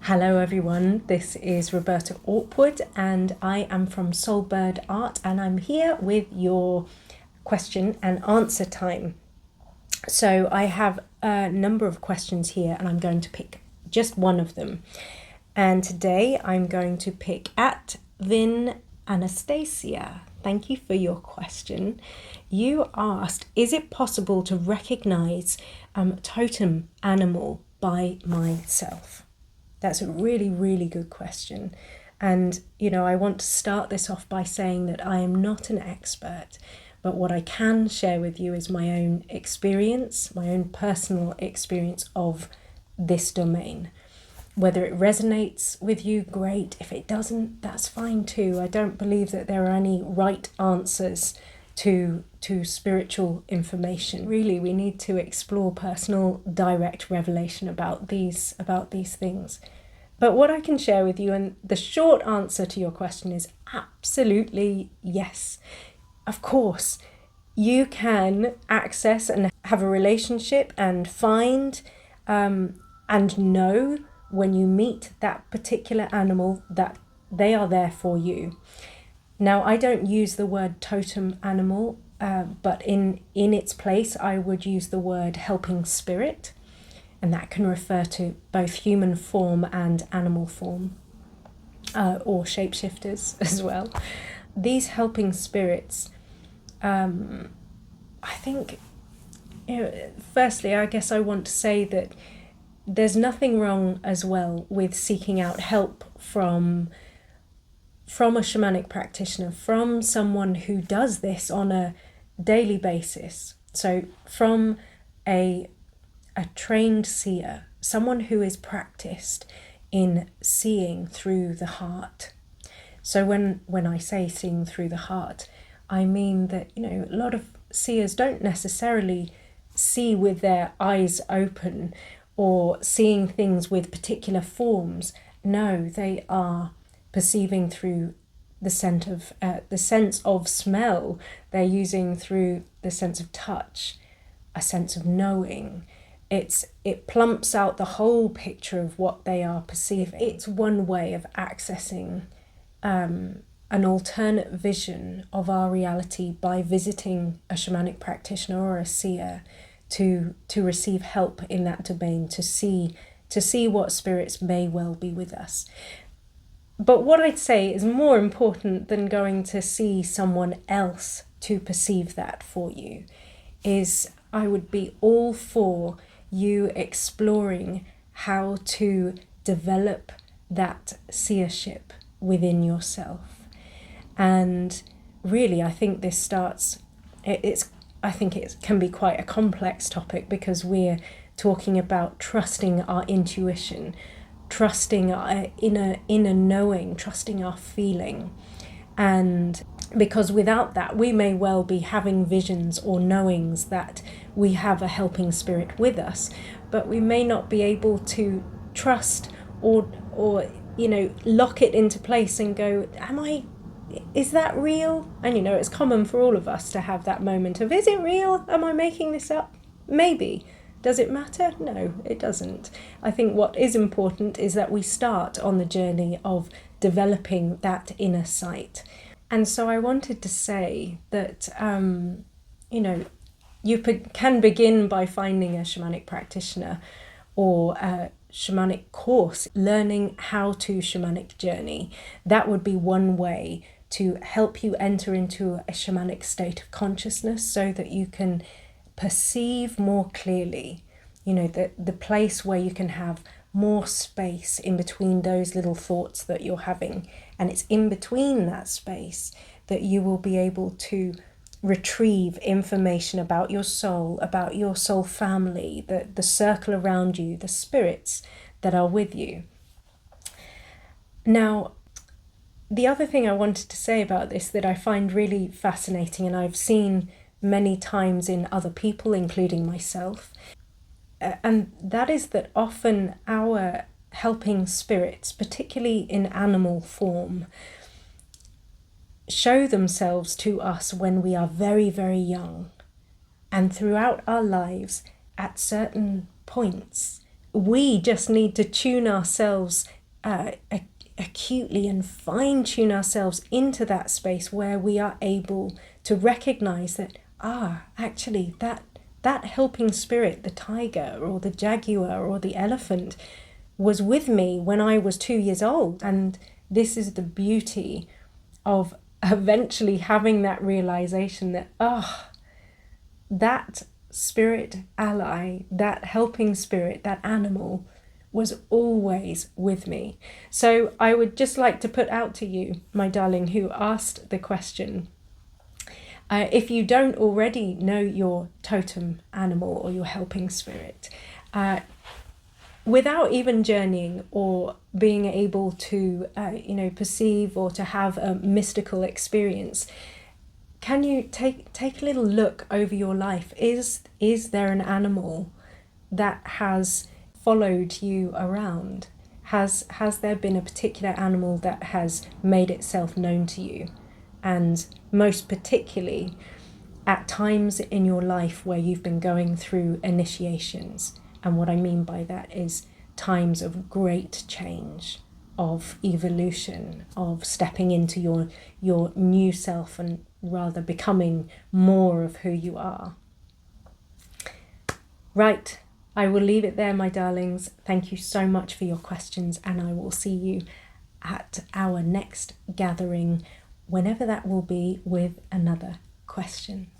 Hello everyone, this is Roberta and I am from SoulBird Art and I'm here with your question and answer time. So I have a number of questions here and I'm going to pick just one of them. And today I'm going to pick at Vin Anastasia. Thank you for your question. You asked, is it possible to recognize totem animal by myself? That's a really, really good question. And, I want to start this off by saying that I am not an expert, but what I can share with you is my own experience, my own personal experience of this domain. Whether it resonates with you, great. If it doesn't, that's fine too. I don't believe that there are any right answers to spiritual information. Really, we need to explore personal, direct revelation about these things. But what I can share with you, and the short answer to your question is absolutely yes. Of course, you can access and have a relationship and find and know when you meet that particular animal that they are there for you. Now, I don't use the word totem animal, but in its place, I would use the word helping spirit, and that can refer to both human form and animal form, or shapeshifters as well. These helping spirits, I think, firstly, I guess I want to say that there's nothing wrong as well with seeking out help from a shamanic practitioner, from someone who does this on a daily basis. So from a trained seer, someone who is practiced in seeing through the heart. So when I say seeing through the heart, I mean that, a lot of seers don't necessarily see with their eyes open or seeing things with particular forms. No, they are perceiving through the sense of smell. They're using through the sense of touch, a sense of knowing. It plumps out the whole picture of what they are perceiving. It's one way of accessing an alternate vision of our reality by visiting a shamanic practitioner or a seer to receive help in that domain, to see what spirits may well be with us. But what I'd say is more important than going to see someone else to perceive that for you is I would be all for you exploring how to develop that seership within yourself. And really, I think this starts, I think it can be quite a complex topic because we're talking about trusting our intuition, trusting our inner knowing, trusting our feeling. And because without that, we may well be having visions or knowings that we have a helping spirit with us, but we may not be able to trust or lock it into place and go, is that real? And it's common for all of us to have that moment of, is it real? Am I making this up? Maybe. Does it matter? No, it doesn't. I think what is important is that we start on the journey of developing that inner sight. And so I wanted to say that, you can begin by finding a shamanic practitioner or a shamanic course, learning how to shamanic journey. That would be one way to help you enter into a shamanic state of consciousness so that you can perceive more clearly, the place where you can have more space in between those little thoughts that you're having. And it's in between that space that you will be able to retrieve information about your soul family, the circle around you, the spirits that are with you. Now, the other thing I wanted to say about this that I find really fascinating, and I've seen many times in other people, including myself, and that is that often our helping spirits, particularly in animal form, show themselves to us when we are very, very young. And throughout our lives, at certain points, we just need to tune ourselves acutely and fine-tune ourselves into that space where we are able to recognize that, actually that helping spirit, the tiger or the jaguar or the elephant, was with me when I was 2 years old. And this is the beauty of eventually having that realization that, that spirit ally, that helping spirit, that animal was always with me. So I would just like to put out to you, my darling, who asked the question, if you don't already know your totem animal or your helping spirit, without even journeying or being able to, perceive or to have a mystical experience, can you take a little look over your life? Is there an animal that has followed you around? Has there been a particular animal that has made itself known to you? And most particularly at times in your life where you've been going through initiations. And what I mean by that is times of great change, of evolution, of stepping into your new self and rather becoming more of who you are. Right, I will leave it there, my darlings. Thank you so much for your questions, and I will see you at our next gathering, whenever that will be, with another question.